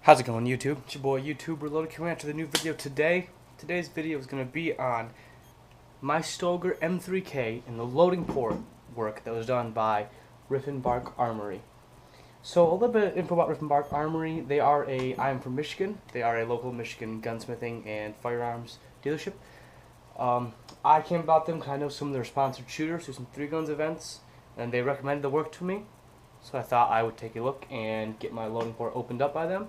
How's it going, YouTube? It's your boy YouTube Reloaded coming out with a new video today. Today's video is going to be on my Stoeger M3K and the loading port work that was done by Rifenbark Armory. So a little bit of info about Rifenbark Armory. I am from Michigan. They are a local Michigan gunsmithing and firearms dealership. I came about them because I know some of their sponsored shooters do some 3-guns events, and they recommended the work to me. So I thought I would take a look and get my loading port opened up by them,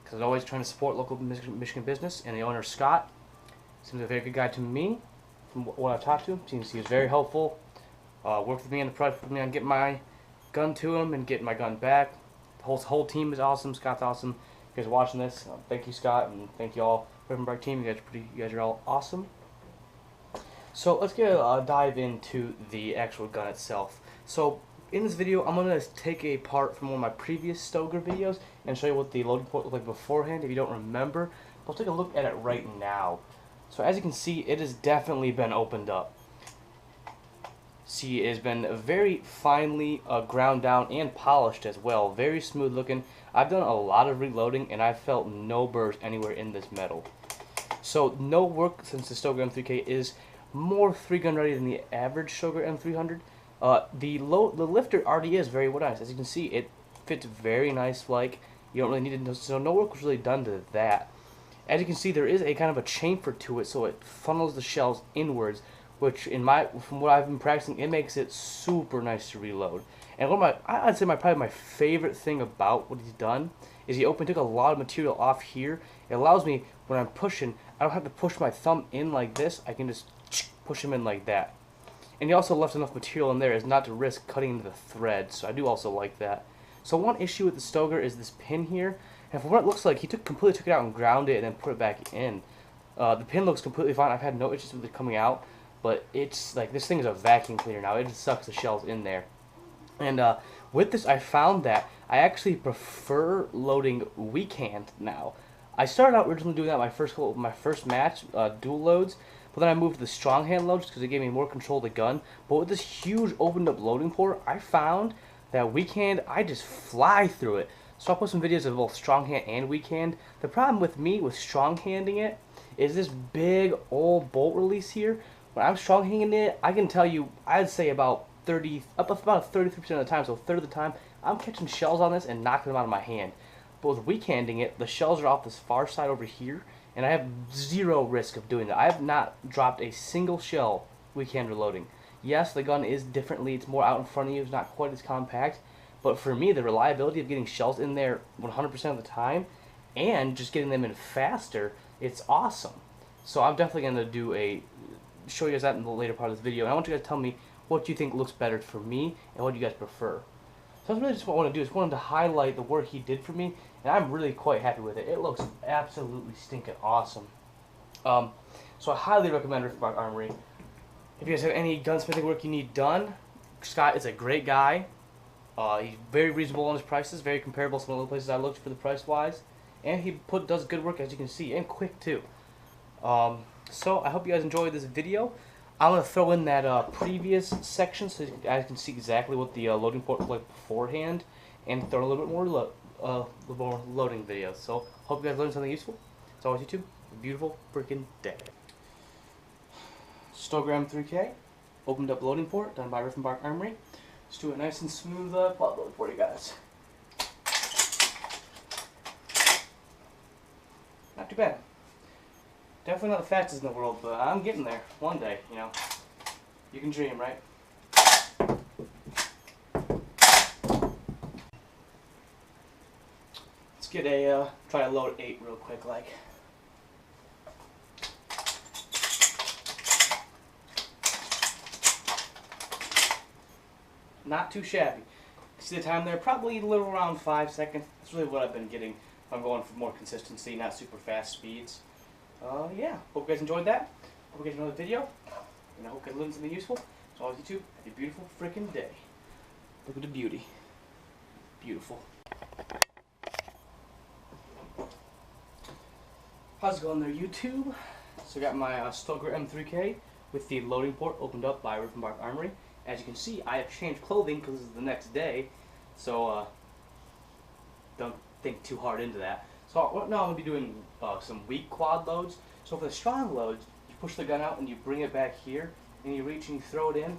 because I'm always trying to support local Michigan business. And the owner, Scott, seems a very good guy to me. From what I've talked to him, seems he was very helpful. Worked with me on the project, with me on getting my gun to him and getting my gun back. The whole team is awesome. Scott's awesome. If you guys are watching this, thank you, Scott, and thank you all, Rifenbark team. You guys are all awesome. So let's get a dive into the actual gun itself. So in this video, I'm going to take a part from one of my previous Stoeger videos and show you what the loading port looked like beforehand if you don't remember. But let's take a look at it right now. So as you can see, it has definitely been opened up. See, it has been very finely ground down and polished as well. Very smooth looking. I've done a lot of reloading and I've felt no burrs anywhere in this metal. So no work, since the Stoeger M3K is more 3-gun ready than the average Stoeger M300. The lifter already is very nice. As you can see, it fits very nice. Like, you don't really need it, so no work was really done to that. As you can see, there is a kind of a chamfer to it, so it funnels the shells inwards, which from what I've been practicing, it makes it super nice to reload. And I'd say probably my favorite thing about what he's done is he took a lot of material off here. It allows me, when I'm pushing, I don't have to push my thumb in like this. I can just push him in like that. And he also left enough material in there as not to risk cutting into the thread, so I do also like that. So one issue with the Stoeger is this pin here, and from what it looks like, he completely took it out and ground it and then put it back in. The pin looks completely fine. I've had no issues with it coming out, but it's like, this thing is a vacuum cleaner now. It just sucks the shells in there. And with this, I found that I actually prefer loading weak hand now. I started out originally doing that my first match, dual loads, but then I moved to the strong hand loads because it gave me more control of the gun. But with this huge opened up loading port, I found that weak hand, I just fly through it. So I'll put some videos of both strong hand and weak hand. The problem with me with strong handing it is this big old bolt release here. When I'm strong handing it, I can tell you, I'd say about 33% of the time, so a third of the time, I'm catching shells on this and knocking them out of my hand. But with weak handing it, the shells are off this far side over here, and I have zero risk of doing that. I have not dropped a single shell weak hand reloading. Yes, the gun is differently, it's more out in front of you, it's not quite as compact, but for me, the reliability of getting shells in there 100% of the time, and just getting them in faster, it's awesome. So I'm definitely going to show you guys that in the later part of this video, and I want you guys to tell me what you think looks better for me, and what you guys prefer. So that's really just what I want to do, is want to highlight the work he did for me, and I'm really quite happy with it. It looks absolutely stinking awesome. So I highly recommend Rifenbark Armory. If you guys have any gunsmithing work you need done, Scott is a great guy. He's very reasonable on his prices, very comparable to some of the places I looked for the price-wise, and he does good work, as you can see, and quick too. So I hope you guys enjoyed this video. I'm going to throw in that previous section so you guys can see exactly what the loading port looked like beforehand, and throw in a little bit more loading videos. So hope you guys learned something useful. As always, YouTube, a beautiful freaking day. Stoeger M3K, opened up loading port, done by Rifenbark Armory. Let's do a nice and smooth plot load for you guys. Not too bad. Definitely not the fastest in the world, but I'm getting there one day, you know. You can dream, right? Let's get try to load 8 real quick, like. Not too shabby. See the time there? Probably a little around 5 seconds. That's really what I've been getting if I'm going for more consistency, not super fast speeds. Yeah, hope you guys enjoyed that. Hope you guys enjoyed the video. And I hope you guys learned something useful. As always, YouTube, have a beautiful freaking day. Look at the beauty. Beautiful. How's it going there, YouTube? So I got my Stoeger M3K with the loading port opened up by Rifenbark Armory. As you can see, I have changed clothing because it's the next day. So don't think too hard into that. So So right now I'm going to be doing some weak quad loads. So for the strong loads, you push the gun out and you bring it back here, and you reach and you throw it in.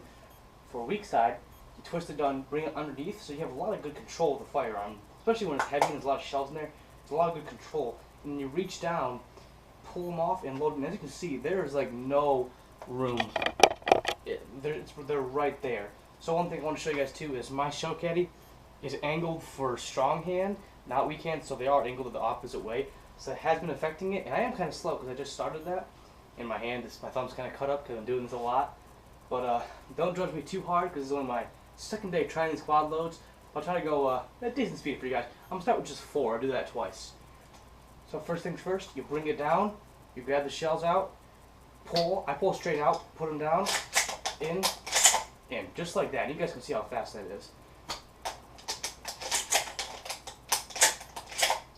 For a weak side, you twist the gun, bring it underneath, so you have a lot of good control of the firearm, especially when it's heavy and there's a lot of shells in there. It's a lot of good control. And then you reach down, pull them off, and load them. As you can see, there is like no room. They're right there. So one thing I want to show you guys too is my shell caddy is angled for strong hand, not weak hand, so they are angled the opposite way. So it has been affecting it, and I am kind of slow because I just started that, and my thumb's kind of cut up because I'm doing this a lot. But don't judge me too hard because it's only my second day trying these quad loads. I'll try to go at decent speed for you guys. I'm going to start with just 4. I'll do that twice. So first things first, you bring it down, you grab the shells out, pull. I pull straight out, put them down, in, just like that. You guys can see how fast that is.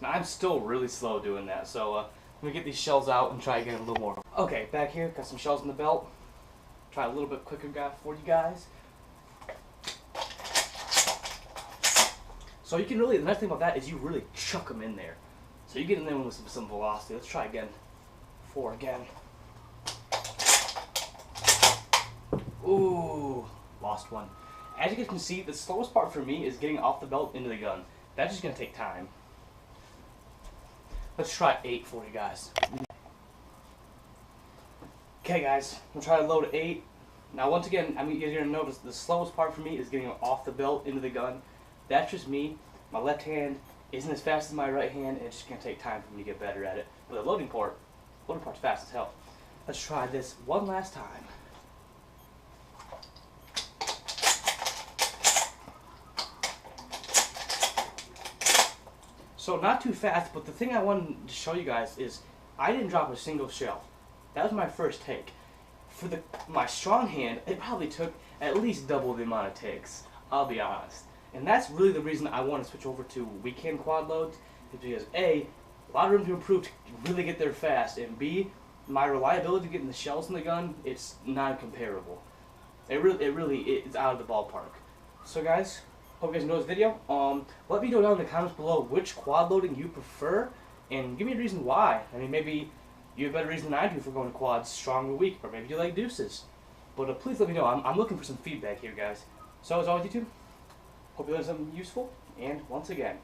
Now I'm still really slow doing that, so let me get these shells out and try again a little more. Okay, back here, got some shells in the belt. Try a little bit quicker for you guys. So you can really, the nice thing about that is you really chuck them in there. So you get in there with some velocity. Let's try again. 4 again. Ooh, lost one. As you guys can see, the slowest part for me is getting off the belt into the gun. That's just going to take time. Let's try 8 for you guys. Okay guys, I'm trying to load 8. Now once again, you're going to notice the slowest part for me is getting off the belt into the gun. That's just me. My left hand isn't as fast as my right hand, and it's just going to take time for me to get better at it. But the loading part's fast as hell. Let's try this one last time. So not too fast, but the thing I wanted to show you guys is I didn't drop a single shell. That was my first take. For my strong hand, it probably took at least double the amount of takes, I'll be honest. And that's really the reason I want to switch over to weak hand quad loads, is because A, a lot of room to improve to really get there fast, and B, my reliability to getting the shells in the gun, it's non-comparable. It really is out of the ballpark. So guys, hope you guys enjoyed this video. Let me know down in the comments below which quad loading you prefer, and give me a reason why. I mean, maybe you have a better reason than I do for going quads strong or weak, or maybe you like deuces. But please let me know. I'm looking for some feedback here, guys. So as always, YouTube, hope you learned something useful, and once again,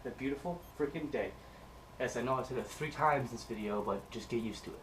have a beautiful freaking day. Yes, I know I said it 3 times in this video, but just get used to it.